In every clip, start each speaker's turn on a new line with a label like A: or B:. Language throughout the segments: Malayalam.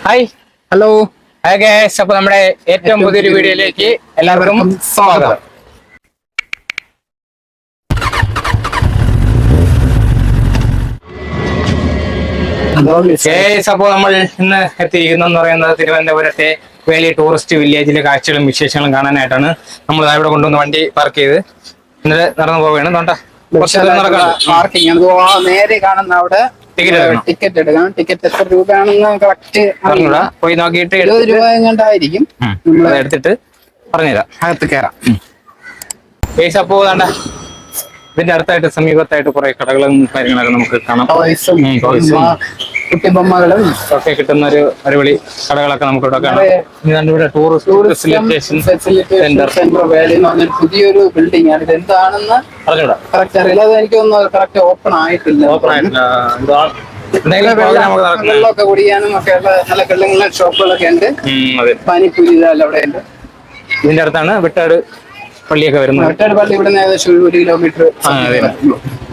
A: ഹായ്
B: ഹലോ
A: ഗൈസ്, അപ്പൊ നമ്മുടെ ഏറ്റവും പുതിയൊരു വീഡിയോയിലേക്ക് എല്ലാവർക്കും സ്വാഗതം. ഗൈസ്, അപ്പോൾ നമ്മൾ ഇന്ന് എത്തിയിരിക്കുന്നതെന്ന് പറയുന്നത് തിരുവനന്തപുരത്തെ വേലി ടൂറിസ്റ്റ് വില്ലേജിലെ കാഴ്ചകളും വിശേഷങ്ങളും കാണാനായിട്ടാണ്. നമ്മൾ ഇവിടെ കൊണ്ടുവന്ന് വണ്ടി പാർക്ക് ചെയ്ത് ഇന്നലെ നടന്നു പോവുകയാണ്.
B: പാർക്കിംഗ് നേരെ കാണുന്ന അവിടെ ടിക്കറ്റ് എടുക്കണം. ടിക്കറ്റ് എത്ര രൂപയാണെന്ന് കറക്റ്റ്
A: പോയി നോക്കിയിട്ട്
B: 20 രൂപ എങ്ങാണ്ടായിരിക്കും.
A: എടുത്തിട്ട് പറഞ്ഞുതരാം,
B: അകത്ത് കയറാം.
A: ഗൈസ്, അപ്പോ വേണ്ട ഇതിന്റെ അടുത്തായിട്ട് സമീപത്തായിട്ട് കുറെ കടകളും കാര്യങ്ങളൊക്കെ നമുക്ക് കാണാം.
B: കുട്ടിബൊമ്മകളും
A: ഒക്കെ കിട്ടുന്ന ഒരു അടിപൊളി കടകളൊക്കെ നമുക്ക് ഇവിടെ കാണാം. ഇവിടെ
B: പുതിയൊരു ബിൽഡിംഗ് ആണ്. ഇത് എന്താണെന്ന് കറക്റ്റ് അറിയില്ല. അത് എനിക്കൊന്നും കറക്റ്റ് ഓപ്പൺ ആയിട്ടില്ല. വെള്ളമൊക്കെ കുടിക്കാനും ഒക്കെ ഉള്ള നല്ല കെള്ളുള്ള ഷോപ്പുകളൊക്കെ ഉണ്ട്. പാനിപ്പൂരി ഇതെല്ലാം അവിടെ ഉണ്ട്.
A: ഇതിന്റെ അടുത്താണ് വെട്ടാട് പള്ളിയൊക്കെ വരുന്നത്.
B: വെട്ടാട് പള്ളി ഇവിടെ നിന്ന് ഏകദേശം 1 കിലോമീറ്റർ.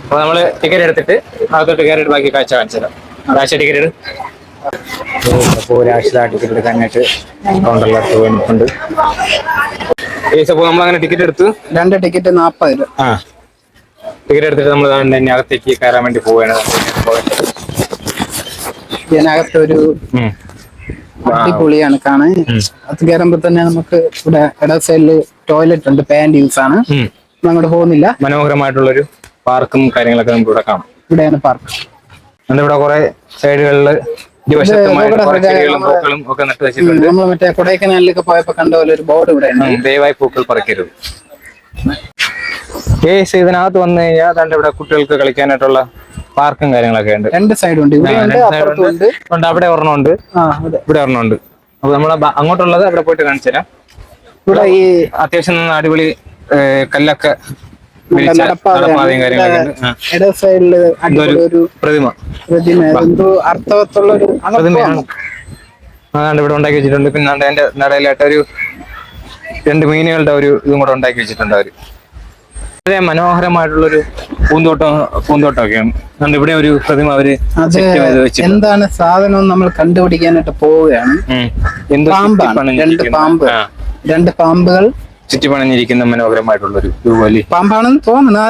A: അപ്പൊ നമ്മള് ടിക്കറ്റ് എടുത്തിട്ട് അകത്തോട്ട് കയറിയിട്ട് ബാക്കി കാഴ്ച കാണിച്ചു തരാം. ടിക്കറ്റ് എടു. അപ്പോൾ ടിക്കറ്റ് എടുക്കാനായിട്ട് കൗണ്ടറിലോട്ട് വേണ്ടിയിട്ടുണ്ട്. നമ്മളങ്ങനെ ടിക്കറ്റ് എടുത്തു.
B: 2 ടിക്കറ്റ് 40 രൂപ.
A: ടിക്കറ്റ് എടുത്തിട്ട് നമ്മൾ തന്നെ അകത്തേക്ക് കയറാൻ വേണ്ടി പോവുകയാണ്.
B: ഇതിനകത്തൊരു അടിപൊളിയാണ് കാണാൻ. അത് കയറുമ്പോ തന്നെ നമുക്ക് ഇവിടെ ഇട സൈഡില് ടോയ്ലറ്റ് ഉണ്ട്. പാന്റ് യൂസ് ആണ്. അങ്ങോട്ട് പോകുന്നില്ല.
A: മനോഹരമായിട്ടുള്ളൊരു പാർക്കും കാര്യങ്ങളൊക്കെ നമുക്ക് ഇവിടെ കാണാം.
B: ഇവിടെയാണ് പാർക്ക്.
A: ഇവിടെ കുറെ സൈഡുകളില്
B: നമ്മൾ മറ്റേ കൊടൈക്കനാലിലൊക്കെ പോയപ്പോ കണ്ട പോലെ ഒരു ബോർഡ് ഇവിടെ ഉണ്ട്.
A: ദയവായി പൂക്കൾ പറിക്കരുത്. ഇതിനകത്ത് വന്നു കഴിഞ്ഞാൽ ഇവിടെ കുട്ടികൾക്ക് കളിക്കാനായിട്ടുള്ള പാർക്കും കാര്യങ്ങളൊക്കെ ഉണ്ട്.
B: 2 സൈഡും ഉണ്ട്.
A: അവിടെ ഒരെണ്ണമുണ്ട്, ഇവിടെ ഒരെണ്ണമുണ്ട്. അപ്പൊ നമ്മൾ അങ്ങോട്ടുള്ളത് അവിടെ പോയിട്ട് കാണിച്ചു തരാം. ഇവിടെ ഈ അത്യാവശ്യം അടിപൊളി കല്ലൊക്കെ നടപ്പാതയും കാര്യങ്ങളൊക്കെ ഉണ്ട്. പ്രതിമ പ്രതിമയാണ് അതാണ്ട് ഇവിടെ ഉണ്ടാക്കി വെച്ചിട്ടുണ്ട്. പിന്നെ അതിന്റെ നടയിലായിട്ട് ഒരു 2 മീനുകളുടെ ഒരു ഇതും കൂടെ ഉണ്ടാക്കി വെച്ചിട്ടുണ്ട് അവര്. വളരെ മനോഹരമായിട്ടുള്ളൊരു പൂന്തോട്ടമൊക്കെയാണ്. അതുകൊണ്ട് ഇവിടെ ഒരു പ്രതിമ അവര്
B: എന്താണ് സാധനം നമ്മൾ കണ്ടുപിടിക്കാനായിട്ട് പോവുകയാണ്. 2 പാമ്പുകൾ
A: ചുറ്റിപ്പണഞ്ഞിരിക്കുന്ന മനോഹരമായിട്ടുള്ളൊരു രൂപമല്ലേ.
B: പാമ്പാണെന്ന് തോന്നുന്നു.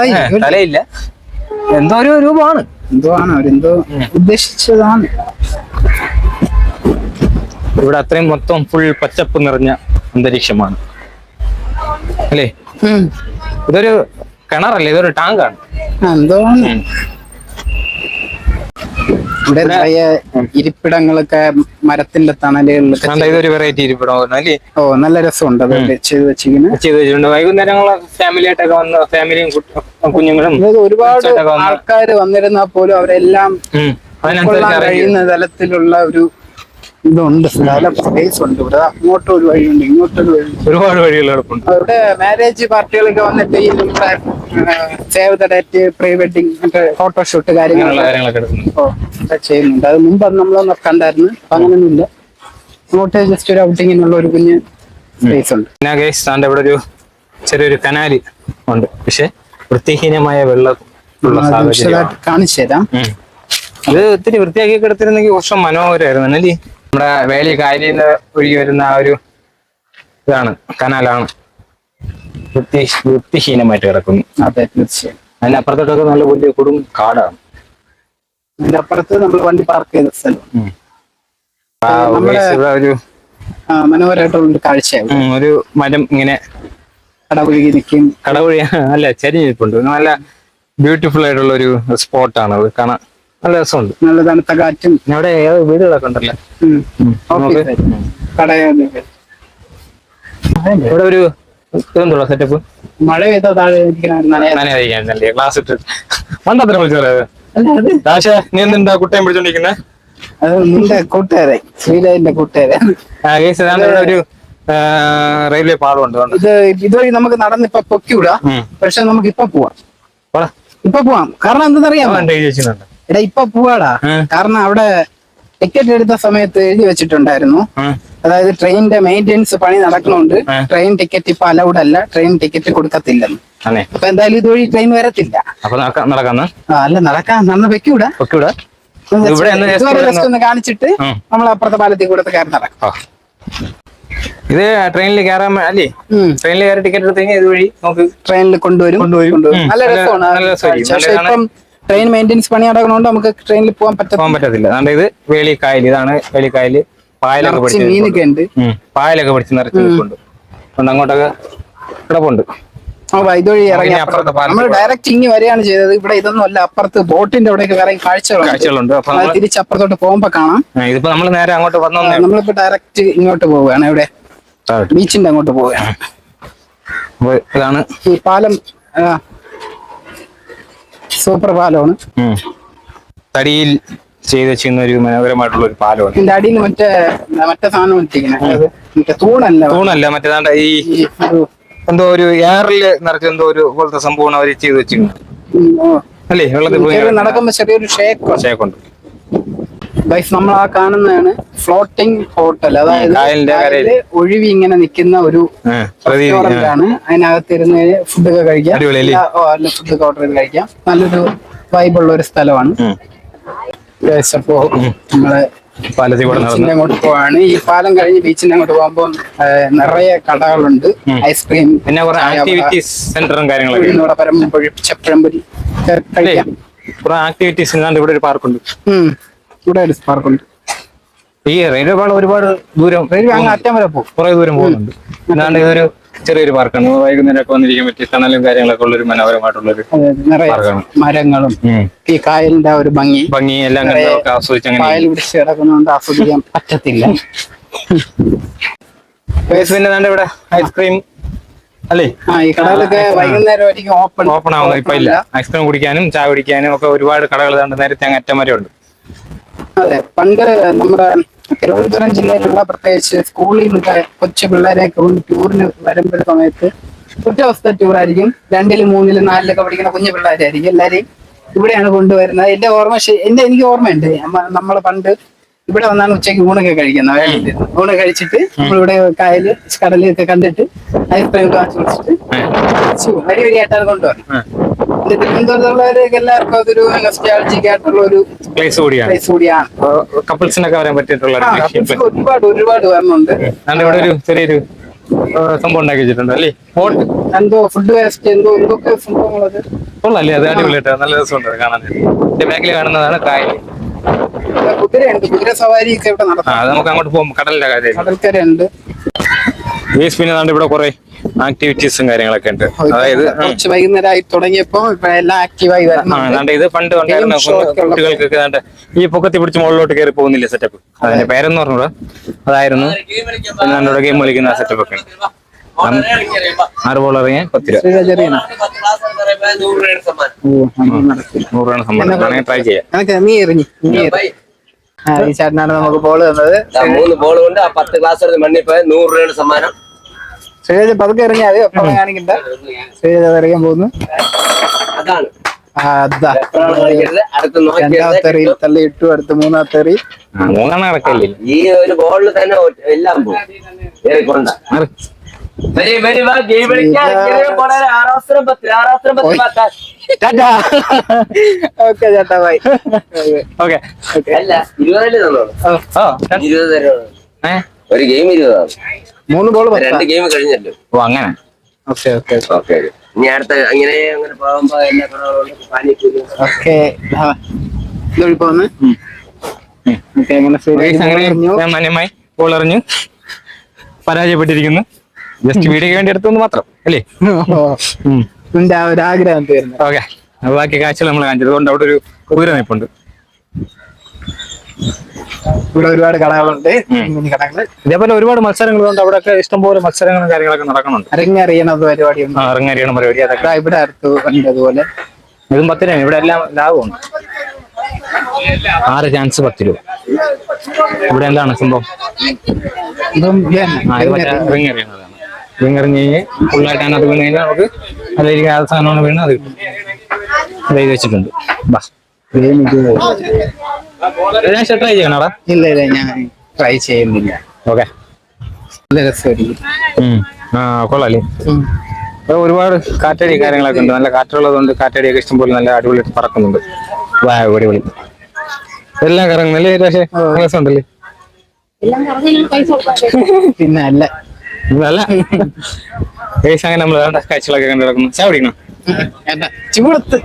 A: തലയില്ല, എന്തോ ഒരു രൂപമാണ്.
B: അവരെന്തോ ഉദ്ദേശിച്ചതാണ്.
A: ഇവിടെ അത്രയും മൊത്തം ഫുൾ പച്ചപ്പ് നിറഞ്ഞ അന്തരീക്ഷമാണ് അല്ലേ. ഇതൊരു കിണറല്ലേ, ഇതൊരു ടാങ്കാണ്.
B: എന്തോ ഇവിടെ ഇരിപ്പിടങ്ങളൊക്കെ മരത്തിന്റെ തണലുകളിലൊക്കെ
A: ഇതൊരു വെറൈറ്റി ഇരിപ്പിടം അല്ലേ.
B: നല്ല രസമുണ്ട്. അത് ചെയ്ത് വെച്ചിട്ടുണ്ട്.
A: വൈകുന്നേരങ്ങളെ ഫാമിലി ആയിട്ടൊക്കെ വന്ന് ഫാമിലിയും കുഞ്ഞുങ്ങളും
B: ഒരുപാട് ആൾക്കാർ വന്നിരുന്നാൽ പോലും അവരെല്ലാം കഴിയുന്ന തലത്തിലുള്ള ഒരു ഇതുണ്ട്. സ്പേസ് ഉണ്ട്. ഇവിടെ അങ്ങോട്ടും ഒരു വഴിയുണ്ട്, ഇങ്ങോട്ടൊരു വഴി,
A: ഒരുപാട് വഴികൾ കിടപ്പുണ്ട്.
B: ഇവിടെ മാരേജ് പാർട്ടികളൊക്കെ വന്നിട്ട് ഈ നമ്മുടെ save the date, pre wedding, മറ്റേ ഫോട്ടോഷൂട്ട് കാര്യങ്ങളൊക്കെ ചെയ്യുന്നുണ്ട്. അത് മുമ്പ് നമ്മളൊന്ന് കണ്ടായിരുന്നു. അപ്പൊ അങ്ങനെയൊന്നുമില്ല. അങ്ങോട്ട് ജസ്റ്റ് ഒരു ഔട്ടിങ്ങിനുള്ള ഒരു കുഞ്ഞ് സ്പേസ് ഉണ്ട്.
A: പിന്നെ ഇവിടെ ഒരു ചെറിയൊരു കനാല് ഉണ്ട്. പക്ഷെ വൃത്തിഹീനമായ വെള്ളം
B: കാണിച്ചു തരാം.
A: അത് ഒത്തിരി വൃത്തിയാക്കി കിടത്തിരുന്നെങ്കിൽ കുറച്ചും മനോഹരമായിരുന്നു അല്ലേ. നമ്മുടെ വേലി കായലിൽ ഒഴുകി വരുന്ന ആ ഒരു ഇതാണ്, കനാലാണ് വൃത്തിഹീനമായിട്ട് കിടക്കുന്നു.
B: അതെ, തീർച്ചയായും.
A: അതിന്റെ അപ്പുറത്തോട്ടൊക്കെ നല്ല വലിയ കൊടും കാടാണ്.
B: അതിന്റെ അപ്പുറത്ത് നമ്മൾ വണ്ടി പാർക്ക് ചെയ്ത സ്ഥലം.
A: ഒരു
B: മനോഹരമായിട്ടുള്ള കാഴ്ചയാണ്.
A: ഒരു മരം ഇങ്ങനെ
B: കടപുഴകി നിൽക്കും.
A: കടപുഴി അല്ല, ചരിഞ്ഞിരിപ്പുണ്ട്. നല്ല ബ്യൂട്ടിഫുൾ ആയിട്ടുള്ള ഒരു സ്പോട്ടാണ് അത് കാണാൻ. നല്ല രസമുണ്ട്.
B: നല്ല തണുത്ത കാറ്റും.
A: അവിടെ വീടുകളൊക്കെ ഉണ്ടല്ലോ. ഇവിടെ ഒരു ഇതെന്തുള്ള സെറ്റപ്പ്.
B: മഴ പെയ്താ താഴെ
A: ക്ലാസ് ഇട്ട് മണ്ടത്ര വിളിച്ചു പറയാ. നീ എന്തുണ്ടാ കുട്ടയം പിടിച്ചോണ്ടിരിക്കുന്നേ?
B: അത് നിന്റെ കൂട്ടുകാരെ, ശ്രീലന്റെ കൂട്ടുകാരെ.
A: ഒരു റെയിൽവേ പാളമുണ്ട്.
B: ഇതുവഴി നമുക്ക് നടന്നിപ്പോ പൊക്കിവിടാ. പക്ഷെ നമുക്ക് ഇപ്പൊ പോവാം. കാരണം എന്തെന്നറിയാമോ? എടാ ഇപ്പൊ പോവാടാ. കാരണം അവിടെ ടിക്കറ്റ് എടുത്ത സമയത്ത് എഴുതി വെച്ചിട്ടുണ്ടായിരുന്നു. അതായത് ട്രെയിനിന്റെ മെയിൻ്റെനൻസ് പണി നടക്കണോണ്ട് ട്രെയിൻ ടിക്കറ്റ് ഇപ്പൊ അലൗഡ് അല്ല, ട്രെയിൻ ടിക്കറ്റ് കൊടുക്കത്തില്ലെന്ന്. അപ്പൊ എന്തായാലും ഇതുവഴി ട്രെയിൻ വരത്തില്ല.
A: അല്ല
B: നടക്കാൻ നടന്ന് വെക്കൂടാ.
A: ഇവിടെ
B: ഒന്ന് കാണിച്ചിട്ട് നമ്മൾ അപ്പുറത്തെ പാലത്തിൽ കൂടെ കയറി നടക്കാം.
A: ഇത് ട്രെയിനിൽ കയറാൻ അല്ലേ? ട്രെയിനിൽ കയറി ടിക്കറ്റ് എടുത്ത് കഴിഞ്ഞാൽ ഇതുവഴി നമുക്ക്
B: ട്രെയിനിൽ കൊണ്ടുവരും. നല്ല രസമാണ്. പക്ഷെ ഇപ്പം ട്രെയിൻ മെയിൻ്റെനൻസ് പണി നടക്കണോണ്ട് നമുക്ക് ട്രെയിനിൽ പോകാൻ
A: പറ്റത്തില്ല. അതുകൊണ്ട് ഇത് വേളിക്കായൽ, ഇതാണ് വേളിക്കായല്. പായലൊക്കെ പിടിച്ച്
B: മീനൊക്കെ ഉണ്ട്.
A: പായലൊക്കെ പിടിച്ച് നിറച്ച് നിൽക്കുന്നുണ്ട്. അതുകൊണ്ട് അങ്ങോട്ടൊക്കെ കിടപ്പുണ്ട്.
B: ഇതുവഴി ഇറങ്ങി നമ്മൾ ഡയറക്റ്റ് ഇങ്ങി വരികയാണ് ചെയ്തത്. ഇവിടെ ഇതൊന്നും അല്ല, അപ്പുറത്ത് ബോട്ടിന്റെ അവിടെയൊക്കെ വേറെ കാഴ്ചകളുണ്ട്. തിരിച്ചപ്പുറത്തോട്ട് പോകുമ്പോ കാണാം.
A: ഇതിപ്പോ നമ്മൾ നേരെ അങ്ങോട്ട് വന്നു.
B: നമ്മളിപ്പോ ഡയറക്റ്റ് ഇങ്ങോട്ട് പോവുകയാണ്. ഇവിടെ ബീച്ചിന്റെ അങ്ങോട്ട് പോവുകയാണ്.
A: ഇതാണ്
B: ഈ പാലം. സൂപ്പർ പാലമാണ്.
A: തടിയിൽ ചെയ്ത് ചെയ്യുന്ന ഒരു മനോഹരമായിട്ടുള്ള ഒരു പാലമാണ്.
B: ഇതിന്റെ അടിയിൽ മറ്റേ സാധനം ഇട്ടിരിക്കുന്നത് തൂണല്ല,
A: മറ്റേതാണ്ട് ഈ എന്തോ ഒരു എയറില് നിറച്ച എന്തോ ഒരു പോലത്തെ സംഭവം അവർ ചെയ്ത് വെച്ചിരുന്നു അല്ലേ? വെള്ളത്തിൽ പോയി
B: നടക്കുമ്പോ ചെറിയൊരു ഷേക്കുണ്ട്. നമ്മൾ ആ കാണുന്നതാണ് ഫ്ലോട്ടിംഗ് ഹോട്ടൽ. അതായത് ഒഴിവി ഇങ്ങനെ നിൽക്കുന്ന ഒരു റെസ്റ്റോറന്റ് ആണ്. അതിനകത്തിരുന്ന് ഫുഡൊക്കെ കഴിക്കാം. ഫുഡൊക്കെ ഓർഡർ ചെയ്ത് കഴിക്കാം. നല്ലൊരു വൈബുള്ള ഒരു സ്ഥലമാണ്. അപ്പോ നമ്മള് ബീച്ചിന്റെ അങ്ങോട്ട് പോവാണ്. ഈ പാലം കഴിഞ്ഞ് ബീച്ചിന്റെ അങ്ങോട്ട് പോകുമ്പോ നിറയെ കടകളുണ്ട്. ഐസ്ക്രീം,
A: പിന്നെ ആക്ടിവിറ്റീസ് സെന്ററും കാര്യങ്ങളൊക്കെ.
B: പരമ്പൊഴി ചപ്പഴമ്പൊരി കഴിക്കാം.
A: ആക്ടിവിറ്റീസ് ഇവിടെ ഒരു പാർക്കുണ്ട്.
B: ഇവിടെ ഒരു പാർക്കുണ്ട്.
A: ഈ റെയിൽവേ പാളം ഒരുപാട് ദൂരം,
B: അങ്ങ് അറ്റം വരെ പോകും.
A: കുറെ ദൂരം പോകുന്നുണ്ട്. അല്ലാണ്ട് ഇതൊരു ചെറിയൊരു പാർക്കാണ്. വൈകുന്നേരമൊക്കെ വന്നിരിക്കാൻ പറ്റിയ തണലും കാര്യങ്ങളൊക്കെ ഉള്ളൊരു മനോഹരമായിട്ടുള്ളൊരു പാർക്കാണ്.
B: മരങ്ങളും ഈ കായലിന്റെ ഒരു
A: ഭംഗി എല്ലാം ആസ്വദിച്ച്
B: കായൽ പിടിച്ച് കിടക്കുന്നതുകൊണ്ട് ആസ്വദിക്കാൻ പറ്റത്തില്ല.
A: പിന്നെ ഇവിടെ ഐസ്ക്രീം അല്ലേ?
B: ഈ കടകളൊക്കെ വൈകുന്നേരം
A: ഓപ്പൺ ആവുന്നത് ഇപ്പൊ ഇല്ല. ഐസ്ക്രീം കുടിക്കാനും ചായ കുടിക്കാനും ഒക്കെ ഒരുപാട് കടകൾ നേരത്തെ അങ്ങ് അറ്റം വരെ ഉണ്ട്.
B: അതെ, പണ്ട് നമ്മുടെ തിരുവനന്തപുരം ജില്ലയിലുള്ള പ്രത്യേകിച്ച് സ്കൂളിൽ നിന്നൊക്കെ കൊച്ചു പിള്ളേരെയൊക്കെ ടൂറിന് വരുമ്പോഴ സമയത്ത് ഒറ്റ ടൂറായിരിക്കും. 2-ലും 3-ലും 4-ലൊക്കെ പഠിക്കുന്ന കുഞ്ഞു പിള്ളേരായിരിക്കും. എല്ലാരെയും ഇവിടെയാണ് കൊണ്ടുവരുന്നത്. എനിക്ക് ഓർമ്മയുണ്ട്. നമ്മള് പണ്ട് ഇവിടെ വന്നാണ് ഉച്ചയ്ക്ക് ഊണൊക്കെ കഴിക്കുന്നത്. ഊണ് കഴിച്ചിട്ട് നമ്മളിവിടെ കടലൊക്കെ കണ്ടിട്ട് ഐസ്ക്രീം കാച്ചു കുടിച്ചിട്ട് വരി വരിയായിട്ടാണ് കൊണ്ടുവരുന്നത്. തിരുവനന്തപുരത്തുള്ളവരൊക്കെ എല്ലാവർക്കും അതൊരു നൊസ്റ്റാൾജിക് ആയിട്ടുള്ള ഒരു പ്ലേസ് കൂടിയാണ്.
A: കപ്പിൾസിനൊക്കെ വരാൻ പറ്റിയിട്ടുള്ള
B: ഒരുപാട് വരുന്നുണ്ട്.
A: ഇവിടെ ഒരു ചെറിയൊരു സംഭവം ഉണ്ടാക്കി വെച്ചിട്ടുണ്ട് അല്ലേ?
B: എന്തോ ഫുഡ് വേസ്റ്റ് എന്തൊക്കെ സംഭവങ്ങളത്
A: കൊള്ളല്ലേ? അത് അടിപൊളിയായിട്ട് നല്ല രസമുണ്ട് കാണാൻ. എന്റെ ബാക്കിൽ കാണുന്നതാണ് കായൽ.
B: കുതിരയുണ്ട്, കുതിര സവാരി ഒക്കെ ഇവിടെ നടത്താം.
A: അത് നമുക്ക് അങ്ങോട്ട് പോകും. കടലിന്റെ കാര്യം,
B: കടൽക്കരയുണ്ട്.
A: പിന്നെ ഇവിടെ കുറെ ആക്ടിവിറ്റീസും കാര്യങ്ങളൊക്കെ ഉണ്ട്. അതായത്
B: വൈകുന്നേരമായി തുടങ്ങിയപ്പോ എല്ലാം ആക്റ്റീവായി വരുന്നുണ്ട്.
A: ഇത് പണ്ട് ഉണ്ടായിരുന്ന കുട്ടികൾക്കൊക്കെ ഈ പൊക്കത്തി പിടിച്ച് മുകളിലോട്ട് കയറി പോകുന്നില്ലേ സെറ്റപ്പ്, അതിന്റെ പേരെന്ന് പറഞ്ഞൂടാ, അതായിരുന്നു. പിന്നെ ഗെയിം കളിക്കുന്ന സെറ്റപ്പ് ഒക്കെ 6 ബോൾ എറിയാൻ 10 രൂപ. 100 രൂപ സമ്മാനം. ട്രൈ ചെയ്യാം.
B: നീ എറിഞ്ഞു ഈ ചേട്ടനാണ് നമുക്ക് ബോൾ തന്നത്.
C: 3 ബോൾ കൊണ്ട് 10 ഗ്ലാസ് മണ്ണിൽ പോയ 100 രൂപയുടെ സമ്മാനം.
B: ശ്രീജ പതുക്കെ എറിഞ്ഞാൽ മതി, ഒപ്പം കാണിക്കണ്ട. ശ്രീജ എറിയാൻ പോകുന്നു.
C: അതാണ്
B: രണ്ടാമത്തെ എറിയിൽ തള്ളിയിട്ടു. അടുത്ത മൂന്നാമത്തെ എറി.
A: 3 നടക്കല്ലേ?
C: ഈ ഒരു ബോളിൽ തന്നെ എല്ലാം പോകും.
B: ഓക്കെ ചേട്ടാ, ബൈ.
A: ഓക്കെ.
C: അല്ല 20 തന്നോ? 20 തരോ? ഒരു ഗെയിം 20.
B: 3 ബോൾ
C: 2 ഗെയിം കഴിഞ്ഞല്ലോ.
A: ഓ അങ്ങനെ.
B: Okay okay
C: okay. ഇനി അടുത്ത അങ്ങനെ പോകുമ്പോ എല്ലാ കടകളും പാനിപ്പൂരി.
B: ഓക്കെ.
A: ഞാൻ മാന്യമായി ബോൾ എറിഞ്ഞു പരാജയപ്പെട്ടിരിക്കുന്നു. ജസ്റ്റ് വീഡിയോക്ക് വേണ്ടി എടുത്തു മാത്രം അല്ലേ?
B: ഒരു ആഗ്രഹം തീർന്നു.
A: ഓക്കെ. ബാക്കി കാഴ്ചകൾ നമ്മൾ കാണിച്ചത് കൊണ്ട് അവിടെ ഒരു കുതിര നിൽപ്പുണ്ട്.
B: ഇവിടെ ഒരുപാട് കടകളുണ്ട്.
A: ഇതേപോലെ ഒരുപാട് മത്സരങ്ങളുണ്ട്. അവിടെയൊക്കെ ഇഷ്ടംപോലെ മത്സരങ്ങളും കാര്യങ്ങളൊക്കെ നടക്കുന്നുണ്ട്.
B: അരങ്ങറിയണ പരിപാടി,
A: അരങ്ങറിയണ പരിപാടി അതൊക്കെ
B: ഇവിടെ അടുത്ത് ഉണ്ട്. അതുപോലെ
A: ഇതും 10 രൂപ. ഇവിടെ എല്ലാം ലാഭമുണ്ട്. 6 ചാൻസ് 10 രൂപ. ഇവിടെ എന്താണ് സംഭവം? റിങ്ങറിയണതാണ്. റിങ്ങറിഞ്ഞ് കഴിഞ്ഞ് ഫുള്ളായിട്ട് അതിനകത്ത് വീണ് കഴിഞ്ഞാൽ നമുക്ക് അതിലേക്ക് ആ സാധനമാണ് വീണ് അത് കിട്ടും. അത് വെച്ചിട്ടുണ്ട്. ഞാൻ ട്രൈ ചെയ്യണടാ?
B: ഇല്ല ഞാൻ ട്രൈ ചെയ്യുന്നില്ല.
A: ഓക്കെ.
B: നല്ല രസമായിരിക്കും.
A: കൊള്ളാല്ലേ? ഒരുപാട് കാറ്റടി കാര്യങ്ങളൊക്കെ ഉണ്ട്. നല്ല കാറ്റുള്ളതുകൊണ്ട് കാറ്റടിയൊക്കെ ഇഷ്ടംപോലെ നല്ല അടിപൊളി പറക്കുന്നുണ്ട്. അടിപൊളി. എല്ലാം കറങ്ങുന്നല്ലേ പക്ഷേ രസമുണ്ടല്ലേ?
B: പിന്നെ അല്ല
A: നല്ല അങ്ങനെ നമ്മൾ കാഴ്ചകളൊക്കെ കണ്ടു കിടക്കുന്നു. ചായ കുടിക്കണം.
B: ചൂടത്ത്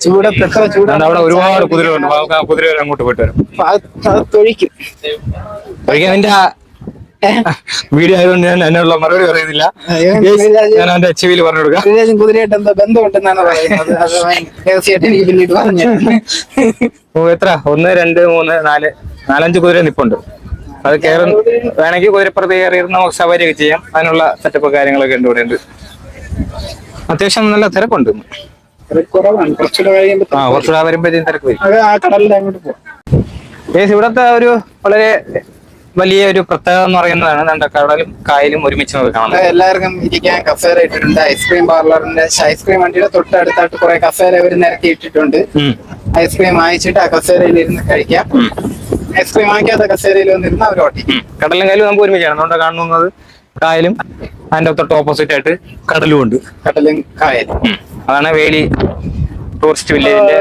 B: ചൂടത്ത് എത്ര ചൂടാണ്.
A: അവിടെ ഒരുപാട് കുതിരകളുണ്ട്. നമുക്ക് ആ കുതിര വരെ അങ്ങോട്ട് പോയിട്ട് വരും.
B: തൊഴിക്കും
A: ഒരിക്കൽ എന്റെ വീഡിയോ ആയതുകൊണ്ട് ഞാൻ അതിനുള്ള മറുപടി പറയുന്നില്ല. ഞാൻ അവന്റെ ചെവിയിൽ പറഞ്ഞു കൊടുക്കാം.
B: കുതിരയായിട്ട് എന്താ ബന്ധമുണ്ടെന്നാണ് പറയുന്നത്. അത് രഹസ്യമായിട്ട് എനിക്ക് പിന്നീട് പറഞ്ഞു.
A: എത്ര 1 2 3 4 4 5 കുതിര നിപ്പുണ്ട്. അത് കയറും വേണമെങ്കിൽ കുതിരപ്പുറത്ത് കയറിയിരുന്ന് നമുക്ക് സവാരിയൊക്കെ ചെയ്യാം. അതിനുള്ള സെറ്റപ്പ് കാര്യങ്ങളൊക്കെ ഉണ്ട് ഇവിടെ ഉണ്ട്. അത്യാവശ്യം നല്ല തിരക്കുണ്ട്.
B: കുറവാണ്.
A: കുറച്ചുകൂടെ വരുമ്പോഴത്തേക്കും തിരക്ക് വരും.
B: ആ കടലിന്റെ അങ്ങോട്ട് പോവാം.
A: ഇവിടത്തെ ഒരു വളരെ വലിയ ഒരു പ്രത്യേകത എന്ന് പറയുന്നതാണ് കടലും കായലും ഒരുമിച്ച് നമുക്ക് കാണാം.
B: എല്ലാവർക്കും ഇരിക്കാൻ കസേര ഇട്ടിട്ടുണ്ട്. ഐസ്ക്രീം പാർലറിന്റെ ഐസ്ക്രീം വണ്ടിയുടെ തൊട്ടടുത്തായിട്ട് കുറെ കസേര അവർ നിരത്തി ഇട്ടിട്ടുണ്ട്. ഐസ്ക്രീം വാങ്ങിച്ചിട്ട് ആ കസേരയിൽ ഇരുന്ന് കഴിക്കാം. ഐസ്ക്രീം വാങ്ങിക്കാത്ത കസേരയിൽ വന്നിരുന്ന് അവർ ഓട്ടിക്കും.
A: കടലും കായലും നമുക്ക് ഒരുമിച്ചാണ്. അതുകൊണ്ട് കാണുന്നത് കായലും അതിന്റെ തൊട്ട് ഓപ്പോസിറ്റ് ആയിട്ട് കടലും ഉണ്ട്.
B: കടലും കായലും
A: അതാണ് വേലി ടൂറിസ്റ്റ് വില്ലേജിന്റെ.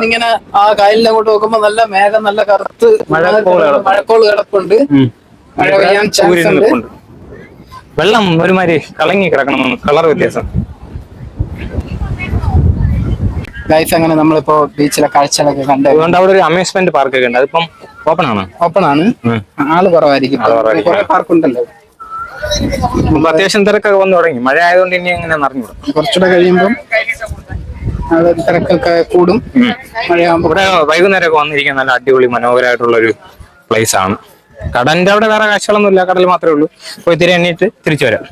B: ഇങ്ങനെ ആ കായലിന്റെ അങ്ങോട്ട് നോക്കുമ്പോ നല്ല മേഘം, നല്ല കറുത്ത് മഴക്കോള് കിടപ്പുണ്ട്. മഴ പെയ്യാൻ ചാൻസ് ഉണ്ട്.
A: വെള്ളം ഒരുമാതിരി കളങ്ങി കിടക്കണം. കളർ വ്യത്യാസം.
B: ഗൈസ് അങ്ങനെ നമ്മളിപ്പോ ബീച്ചിലെ കാഴ്ചകളൊക്കെ കണ്ടു.
A: അതുകൊണ്ട് അവിടെ ഒരു അമ്യൂസ്മെന്റ് പാർക്ക് ഒക്കെ ഉണ്ട്. അതിപ്പം ഓപ്പൺ ആണ്.
B: ആള് കുറവായിരിക്കും. കുറെ പാർക്കുണ്ടല്ലോ.
A: അത്യാവശ്യം തിരക്കൊക്കെ വന്നു തുടങ്ങി. മഴ ആയതുകൊണ്ട് ഇനി എങ്ങനെ നിറഞ്ഞു.
B: കുറച്ചുകൂടെ കഴിയുമ്പം തിരക്കൊക്കെ കൂടും. മഴയാകുമ്പോ
A: ഇവിടെ വൈകുന്നേരമൊക്കെ വന്നിരിക്കാൻ നല്ല അടിപൊളി മനോഹരമായിട്ടുള്ള ഒരു പ്ലേസ് ആണ്. കടലിന്റെ അവിടെ വേറെ കാഴ്ചകളൊന്നും ഇല്ല. കടൽ മാത്രമേ ഉള്ളൂ. പോയി തിരി എണ്ണീറ്റ് തിരിച്ചു വരാം.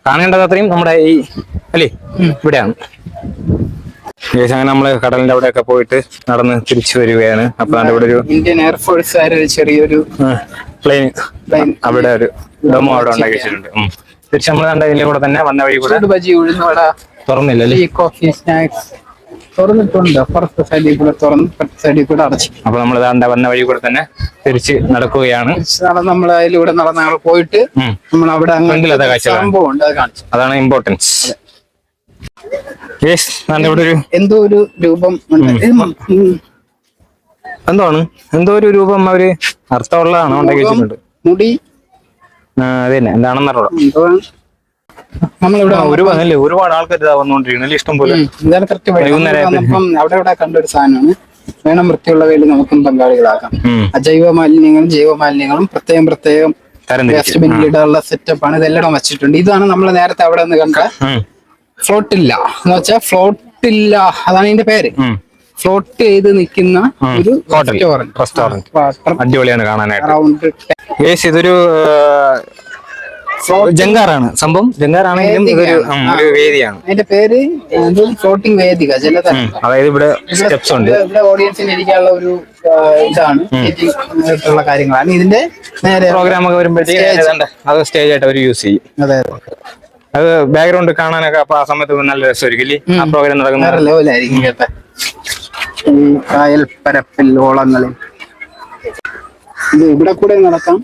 A: കാണേണ്ടത് അത്രയും നമ്മുടെ ഈ അല്ലേ ഇവിടെയാണ്. അങ്ങനെ നമ്മള് കടലിന്റെ അവിടെയൊക്കെ പോയിട്ട് നടന്ന് തിരിച്ചു വരികയാണ്. അപ്പൊ ഇവിടെ ഒരു
B: ഇന്ത്യൻ എയർഫോഴ്സ് ചെറിയൊരു
A: പ്ലെയിൻ അവിടെ ഒരു ഡെമോ അവിടെ ഉണ്ടാക്കി വെച്ചിട്ടുണ്ട്. തിരിച്ച് നമ്മൾ കണ്ട ഇതിന്റെ കൂടെ തന്നെ വന്ന വഴി കൂടെ
B: ബജി, ഉഴുന്നുവട
A: തുറന്നില്ലല്ലേ?
B: കോഫി, സ്നാക്സ് തുറന്നിട്ടുണ്ട്. അപ്പുറത്തെ സൈഡിൽ കൂടെ തുറന്ന് ഇപ്പുറത്തെ സൈഡിൽ കൂടെ അടച്ചു.
A: അപ്പൊ നമ്മൾ വന്ന വഴി കൂടെ തന്നെ തിരിച്ച് നടക്കുകയാണ്.
B: നമ്മൾ അതിലൂടെ നടന്ന് ഞങ്ങൾ പോയിട്ട് നമ്മൾ അവിടെ സംഭവം ഉണ്ട്, അത് കാണിച്ചു.
A: അതാണ് ഇമ്പോർട്ടൻസ്. ഇവിടെ ഒരു
B: എന്തോ ഒരു രൂപം
A: എന്താണ് എന്തോ ഒരു രൂപം അവര് അർത്ഥമുള്ളതാണ് ഉണ്ടാക്കി വെച്ചിട്ടുണ്ട്.
B: മുടി
A: അത് തന്നെ എന്താണെന്നറിയാം.
B: നമ്മളിവിടെ
A: ഒരുപാട് ആൾക്കാർ വന്നുകൊണ്ടിരിക്കുന്നു. ഇഷ്ടം പോലെ
B: അവിടെ കണ്ട ഒരു സാധനമാണ്. വേണം വൃത്തിയുള്ളവയിൽ നമുക്കും പങ്കാളികളാക്കാം. അജൈവ മാലിന്യങ്ങളും ജൈവ മാലിന്യങ്ങളും പ്രത്യേകം ഡസ്റ്റ്ബിന്നിൽ ഇടാനുള്ള സെറ്റപ്പാണ്. ഇതെല്ലാം വെച്ചിട്ടുണ്ട്. ഇതാണ് നമ്മൾ നേരത്തെ അവിടെ നിന്ന് കണ്ട ഫ്ലോട്ടില്ല എന്ന് വെച്ചാൽ ഫ്ലോട്ടില്ല, അതാണ് ഇതിന്റെ പേര്. ഫ്ലോട്ട് ചെയ്ത് നിൽക്കുന്ന ഒരു
A: റെസ്റ്റോറന്റ്. അടിപൊളിയാണ് കാണാനായിട്ട്. ഇതൊരു ജങ്കാറാണ് സംഭവം. ജങ്കാറാണെങ്കിലും ഇതൊരു വേദിയാണ്.
B: അതിന്റെ പേര് ഫ്ലോട്ടിംഗ് വേദിക ജലതരം.
A: അതായത് ഇവിടെ സ്റ്റെപ്സ് ഉണ്ട്.
B: ഇവിടെ ഓഡിയൻസിന് ഇരിക്കാനുള്ള ഒരു ഇതാണ് ഉള്ള കാര്യങ്ങളാണ്. ഇതിന്റെ നേരെ
A: പ്രോഗ്രാം ഒക്കെ വരുമ്പോഴത്തേക്ക് അത് സ്റ്റേജ് ആയിട്ട് അവർ യൂസ് ചെയ്യും.
B: അതെ,
A: അത് ബാക്ക്ഗ്രൗണ്ട് കാണാനൊക്കെ അപ്പൊ ആ സമയത്ത് നല്ല രസമായിരിക്കും. ആ പ്രോഗ്രാം നടക്കുന്ന
B: ലെവലായിരിക്കും കേട്ടെ. ഈ കായൽ പരപ്പിൽ ഓളങ്ങളിൽ ഇത് ഇവിടെ കൂടെ നടക്കാം.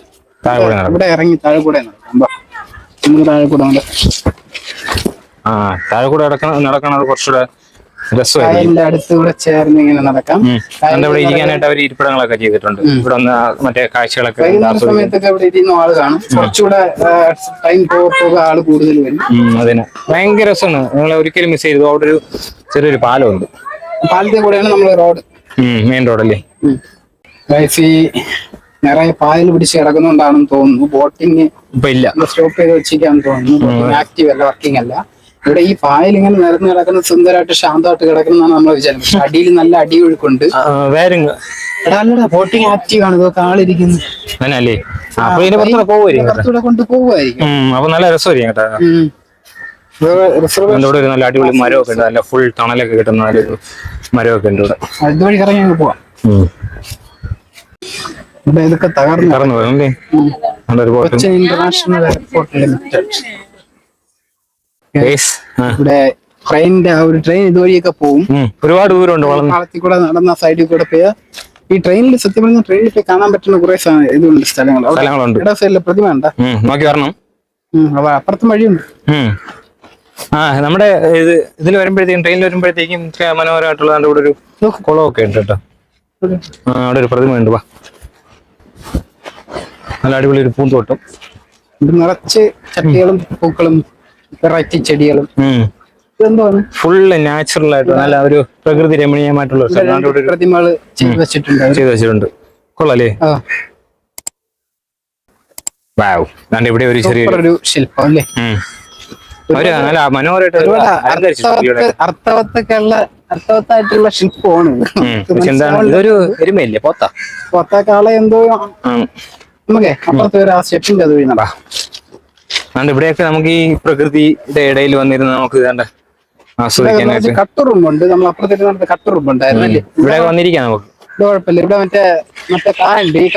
B: ഇവിടെ ഇറങ്ങി താഴെ കൂടെ നടക്കാം. താഴെ കൂടെ
A: താഴെ കൂടെ നടക്കണത് കുറച്ചുകൂടെ
B: കായലിന്റെ അടുത്തുകൂടെ ചേർന്ന് ഇങ്ങനെ നടക്കാം.
A: ഇവിടെ ഇരിക്കാനായിട്ട് അവർ ഇരിപ്പിടങ്ങളൊക്കെ ചെയ്തിട്ടുണ്ട്. ഇവിടെ ഒന്ന് മറ്റേ കാഴ്ചകളൊക്കെ
B: സമയത്തൊക്കെ ഇവിടെ ഇരുന്ന ആള് കാണും. കുറച്ചുകൂടെ ടൈം പോക ആള് കൂടുതൽ വരും.
A: അതിന് ഭയങ്കര രസമാണ്. നിങ്ങൾ ഒരിക്കലും മിസ് ചെയ്തു. അവിടെ ഒരു ചെറിയൊരു പാലമുണ്ട്.
B: പാലത്തിൽ കൂടെയാണ് നമ്മള് റോഡ്,
A: മെയിൻ റോഡല്ലേ.
B: നിറയെ പായൽ പിടിച്ച് കിടക്കുന്നുണ്ടാണെന്ന് തോന്നുന്നു. ബോട്ടിങ്
A: ഇപ്പൊ ഇല്ല,
B: സ്റ്റോപ്പ് ചെയ്ത് വെച്ചിരിക്കാന്ന് തോന്നുന്നു. ആക്റ്റീവ് അല്ല, വർക്കിംഗ് അല്ല. ഇവിടെ ഈ പായൽ ഇങ്ങനെ നിരന്ന് കിടക്കുന്ന സുന്ദരമായിട്ട് ശാന്തമായിട്ട് കിടക്കുന്നതാണ് നമ്മൾ വിചാരിക്കുന്നത്. പക്ഷെ അടിയിൽ നല്ല അടി ഒഴുക്കുണ്ട്. ബോട്ടിങ് ആക്റ്റീവ് ആണ്. ഇതൊക്കെ ആളിരിക്കുന്നു. കുറച്ചുകൂടെ കൊണ്ട് പോവുമായിരിക്കും.
A: അപ്പൊ നല്ല രസമായിരിക്കും കേട്ടോ. ഇവിടെ നല്ല അടിപൊളി മരമൊക്കെ ഉണ്ട്. നല്ല ഫുൾ തണലൊക്കെ കിട്ടുന്ന നല്ലൊരു മരമൊക്കെ ഉണ്ട് ഇവിടെ.
B: അതുവഴി കറങ്ങി അങ്ങ് പോവാം. ഇവിടെ ഇതൊക്കെ തകർന്നു
A: പോകല്ലേ.
B: International airport limited. ഇവിടെ ട്രെയിനിന്റെ ആ ഒരു ട്രെയിൻ ഇതുവഴിയൊക്കെ പോകും.
A: ഒരുപാട് ദൂരമുണ്ട്.
B: പാളത്തിൽ കൂടെ നടന്ന സൈഡിൽ കൂടെ പോയാ ഈ ട്രെയിനിൽ സത്യം പറഞ്ഞ ട്രെയിനിൽ പോയി കാണാൻ പറ്റുന്ന കുറെ ഇതുണ്ട്, സ്ഥലങ്ങളുണ്ട്. ഇട സൈഡിലെ പ്രതിമ ഉണ്ട്,
A: നോക്കി വരണം.
B: അപ്പുറത്തും വഴിയുണ്ട്.
A: നമ്മുടെ ഇതിൽ വരുമ്പോഴത്തേക്കും ട്രെയിനിൽ വരുമ്പോഴത്തേക്കും മനോഹരമായിട്ടുള്ള ഇവിടെ ഒരു കുളമൊക്കെ ഉണ്ട് കേട്ടോ. അവിടെ ഒരു പ്രതിമ ഉണ്ട്. വാ, നല്ല അടിപൊളി ഒരു പൂന്തോട്ടം.
B: ഇത് നിറച്ച് ചട്ടികളും പൂക്കളും വെറൈറ്റി ചെടികളും. ഇതെന്താണ്?
A: ഫുള്ള് നാച്ചുറൽ ആയിട്ട് നല്ല ഒരു പ്രകൃതി രമണീയമായിട്ടുള്ള
B: പ്രതിമകള് ചെയ്ത് വെച്ചിട്ടുണ്ട്.
A: കൊള്ളാലേ? വാവ്, ഇവിടെ ഒരു ചെറിയൊരു
B: ശില്പം അല്ലേ?
A: നല്ല മനോഹരമായിട്ട്
B: അർത്ഥവത്തായിട്ടുള്ള ശില്പമാണ്.
A: എന്താണ് ഇതൊരു എരുമയില്ലേ?
B: പോത്ത കാള എന്തോ നമുക്കേ അപ്പുറത്ത് ഒരു ആ സ്റ്റെപ്പിന്റെ അത് വീണ.
A: ഇവിടെയൊക്കെ നമുക്ക് ഈ പ്രകൃതിയുടെ ഇടയിൽ വന്നിരുന്ന് നമുക്ക് ഇതാണ്ട് ആസ്വദിക്കാനായിട്ട്
B: കട്ടുറുമ്പുണ്ട്. നമ്മൾ അപ്പുറത്തേക്ക് കട്ടുറുമ്പുണ്ടായിരുന്നല്ലേ?
A: ഇവിടെ വന്നിരിക്കാം നമുക്ക്.
B: ഇത് കുഴപ്പമില്ല. ഇവിടെ മറ്റേ കായുണ്ട്. ഈ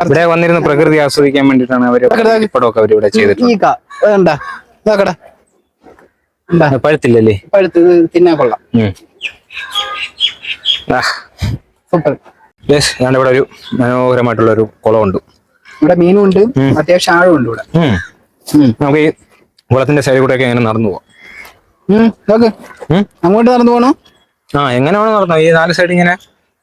A: ഇവിടെ വന്നിരുന്ന പ്രകൃതി ആസ്വദിക്കാൻ വേണ്ടിട്ടാണ് അവര് ഇവിടെ ചെയ്തിട്ടുള്ളത്.
B: ഈ ഇതാക്കട
A: പഴുത്തില്ലല്ലേ?
B: പഴുത്ത് തിന്നാൻ കൊള്ളാം. സൂപ്പർ.
A: ഇവിടെ ഒരു മനോഹരമായിട്ടുള്ള ഒരു കുളമുണ്ട്.
B: ഇവിടെ മീനും ഉണ്ട്, അത്യാവശ്യം ആഴമുണ്ട് ഇവിടെ.
A: നമുക്ക് ഈ കുളത്തിന്റെ സൈഡിൽ കൂടെ ഒക്കെ എങ്ങനെ നടന്നു പോവാം.
B: അങ്ങോട്ട് നടന്നു പോകണോ?
A: എങ്ങനെ വേണോ നടന്നോ. ഈ 4 സൈഡ് ഇങ്ങനെ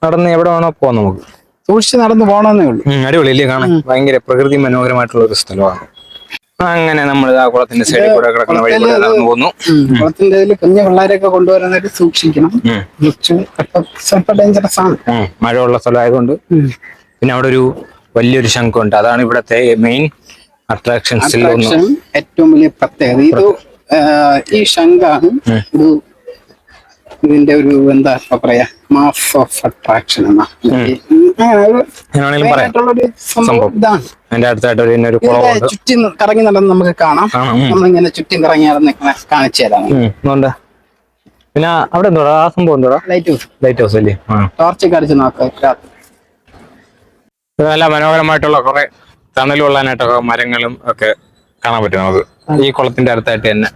A: നടന്ന് എവിടെ വേണോ പോവാം. നമുക്ക്
B: സൂക്ഷിച്ച് നടന്നു പോകണമെന്നേ ഉള്ളൂ.
A: അടിപൊളി അല്ലേ കാണാൻ? ഭയങ്കര പ്രകൃതി മനോഹരമായിട്ടുള്ള ഒരു സ്ഥലമാണ്. അങ്ങനെ നമ്മൾ ആ കുളത്തിന്റെ സൈഡിൽ കൂടെ കിടക്കുന്ന വഴി കൂടെ നടന്നു പോകുന്നു.
B: കുളത്തിന്റെ കുഞ്ഞു പിള്ളേരൊക്കെ കൊണ്ടുവരുന്നതായിട്ട് സൂക്ഷിക്കണം. സ്വല്പം ഡേഞ്ചറസ് ആണ്.
A: മഴയുള്ള സ്ഥലമായതുകൊണ്ട്. പിന്നെ അവിടെ ഒരു വലിയൊരു ശംഖുണ്ട്. അതാണ് ഇവിടത്തെ മെയിൻ അട്രാക്ഷൻസിൽ ഒന്ന്.
B: ഏറ്റവും വലിയ പ്രത്യേകത ഇത് ഈ ശംഖാണ്. ഇതിന്റെ ഒരു എന്താ പറയാ, മാസ് ഓഫ് അട്രാക്ഷൻ ചുറ്റി കറങ്ങി നടന്ന് നമുക്ക് കാണാം. നമ്മളിങ്ങനെ ചുറ്റി കറങ്ങി നടന്ന് കാണിച്ചു തരാം.
A: പിന്നെ അവിടെ എന്തോടാ ആ സംഭവം? എന്തോടാ? ലൈറ്റ് ഹൗസ് അല്ലേ?
B: ടോർച്ചൊക്കെ അടിച്ച് നോക്കാം.
A: നല്ല മനോഹരമായിട്ടുള്ള കുറെ തണൽ കൊള്ളാനായിട്ടൊക്കെ മരങ്ങളും ഒക്കെ കാണാൻ പറ്റും നമുക്ക് ഈ കുളത്തിന്റെ അടുത്തായിട്ട് തന്നെ.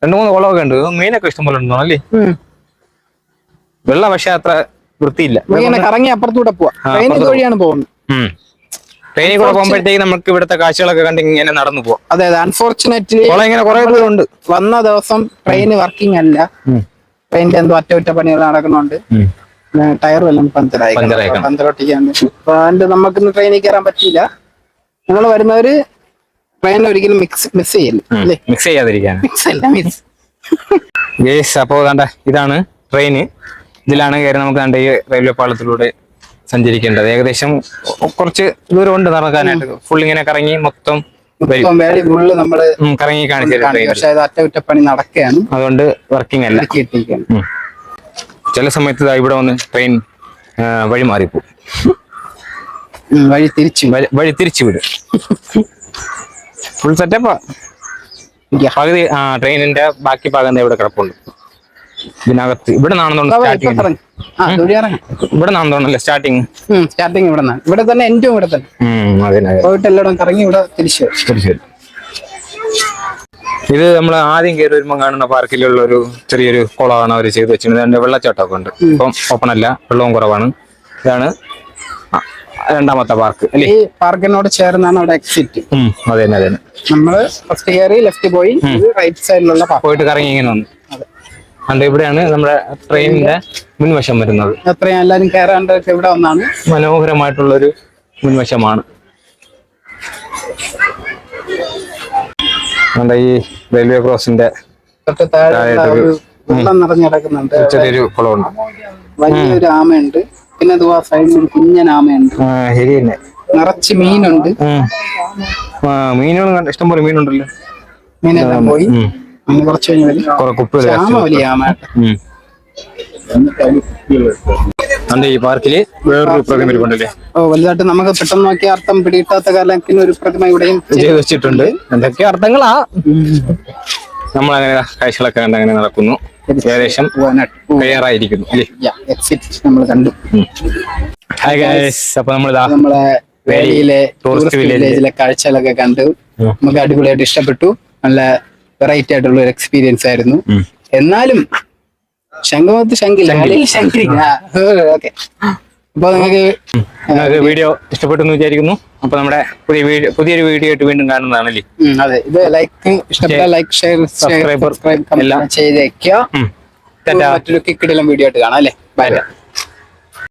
A: 2-3 കുളമൊക്കെ ഉണ്ട്. മീനൊക്കെ ഇഷ്ടംപോലെ ഉണ്ടോ അല്ലേ? വെള്ളം പക്ഷെ അത്ര വൃത്തിയില്ല.
B: കറങ്ങി അപ്പുറത്തൂടെ പോവാം. വഴിയാണ് പോകുന്നത്.
A: ട്രെയിനിൽ കൂടെ പോകുമ്പോഴത്തേക്ക് നമുക്ക് ഇവിടുത്തെ കാഴ്ചകളൊക്കെ കണ്ട് ഇങ്ങനെ നടന്നു പോവാം.
B: അതെ അതെ. അൺഫോർച്ചുനേറ്റ്ലി
A: ഇങ്ങനെ കുറെ ദൂരമുണ്ട്.
B: വന്ന ദിവസം ട്രെയിൻ വർക്കിംഗ് അല്ല. ട്രെയിനിന്റെ എന്തോ അറ്റകുറ്റപ്പണികൾ നടക്കുന്നുണ്ട്. ടയർ വല്ലതും പഞ്ചറൊട്ടിക്കാണ്ട് നമുക്ക് ട്രെയിനിൽ കയറാൻ പറ്റിയില്ല. നിങ്ങൾ വരുന്നവര് ട്രെയിൻ ഒരിക്കലും മിസ് ചെയ്യില്ല.
A: മിക്സ് ചെയ്യാതിരിക്കാൻ. അപ്പോ ഇതാണ് ട്രെയിന്. ഇതിലാണ് കയറി നമുക്ക് കണ്ട ഈ റെയിൽവേ പാളത്തിലൂടെ സഞ്ചരിക്കേണ്ടത്. ഏകദേശം കുറച്ച് ദൂരമുണ്ട് നടക്കാനായിട്ട്. ഫുൾ ഇങ്ങനെ കറങ്ങി മൊത്തം കറങ്ങി കാണിച്ചു.
B: അറ്റകുറ്റപ്പണി നടക്കുകയാണ്.
A: അതുകൊണ്ട് വർക്കിംഗ് അല്ല. ചില സമയത്ത് ഇവിടെ വന്ന് ട്രെയിൻ വഴി മാറിപ്പോ വഴി തിരിച്ചു വിടും. ഫുൾ സെറ്റപ്പാ. പകുതി ട്രെയിനിന്റെ ബാക്കി ഭാഗം ഇവിടെ കിടപ്പുണ്ട്. ഇതിനകത്ത് ഇവിടെ നിന്നാണെന്നോണ്ട് സ്റ്റാർട്ടിങ്
B: ഇവിടെ തന്നെ എൻഡും ഇവിടെ തന്നെ പോയിട്ട് എല്ലായിടും കറങ്ങി ഇവിടെ തിരിച്ചു.
A: ഇത് നമ്മൾ ആദ്യം കയറി വരുമ്പോൾ കാണുന്ന പാർക്കിലുള്ള ഒരു ചെറിയൊരു കുളമാണ് അവർ ചെയ്ത് വെച്ചിരുന്നത്. അതിന്റെ വെള്ളച്ചാട്ടമൊക്കെ ഉണ്ട്. ഇപ്പം ഓപ്പൺ അല്ല, വെള്ളവും കുറവാണ്. ഇതാണ് 2ാമത്തെ പാർക്ക് അല്ലേ?
B: ഈ പാർക്കിനോട് ചേർന്നാണ് അവിടെ എക്സിറ്റ്.
A: അതെ അതെ.
B: നമ്മള് ഫസ്റ്റ് കയറി ലെഫ്റ്റ് പോയി റൈറ്റ് സൈഡിലുള്ള
A: പോയിട്ട് കറങ്ങി ഇങ്ങനെ വന്നു. അതുകൊണ്ട് ഇവിടെയാണ് നമ്മുടെ ട്രെയിനിന്റെ മുൻവശം വരുന്നത്.
B: അത്രയും എല്ലാരും കയറാണ്ട് ഇവിടെ ഒന്നാണ്.
A: മനോഹരമായിട്ടുള്ളൊരു മുൻവശമാണ്. ഈ റെയിൽവേ ക്രോസിന്റെ
B: വെള്ളം നിറഞ്ഞു കിടക്കുന്നുണ്ട്.
A: ചെറിയൊരു കുളമുണ്ട്.
B: വലിയൊരു ആമയുണ്ട്. പിന്നെ സൈഡിൽ ഒരു കുഞ്ഞൻ ആമയുണ്ട്. നിറച്ച് മീനുണ്ട്.
A: മീനുകൾ ഇഷ്ടംപോലെ മീനുണ്ടല്ലോ.
B: മീനെല്ലാം പോയി. കുറച്ച് വലിയ ആമ.
A: ഈ പാർക്കില് വേറൊരു പ്രതിമ ഇരിപ്പുണ്ടല്ലേ?
B: വലുതായിട്ട് നമുക്ക് പെട്ടെന്ന് നോക്കിയ അർത്ഥം പിടികിട്ടാത്ത കാലത്തിന് ഒരു പ്രതിമ ഇവിടെയും
A: ചെയ്ത് വെച്ചിട്ടുണ്ട്. എന്തൊക്കെ അർത്ഥങ്ങളാ. നമ്മളങ്ങനെ കാഴ്ചകളൊക്കെ കണ്ട് അങ്ങനെ നടക്കുന്നു. ഏകദേശം തയ്യാറായിരിക്കുന്നു അല്ലേ?
B: നമ്മൾ കണ്ടു.
A: അപ്പൊ
B: നമ്മളെ വേലിയിലെ ടൂറിസ്റ്റ് വില്ലേജിലെ കാഴ്ചകളൊക്കെ കണ്ടു. നമുക്ക് അടിപൊളിയായിട്ട് ഇഷ്ടപ്പെട്ടു. നല്ല വെറൈറ്റി ആയിട്ടുള്ള ഒരു എക്സ്പീരിയൻസ് ആയിരുന്നു. എന്നാലും ഓക്കെ. അപ്പൊ നിങ്ങൾക്ക്
A: വീഡിയോ ഇഷ്ടപ്പെട്ടെന്ന് വിചാരിക്കുന്നു. അപ്പൊ നമ്മുടെ പുതിയൊരു വീഡിയോ ആയിട്ട് വീണ്ടും കാണുന്നതാണല്ലേ?
B: അതെ. ഇത് ഇഷ്ടപ്പെട്ട ലൈക്ക് ഷെയർ സബ്സ്ക്രൈബ് എല്ലാം ചെയ്തേക്കുക. മറ്റൊരു കിക്കിടിലും വീഡിയോ ആയിട്ട് കാണാം അല്ലേ? ബൈ.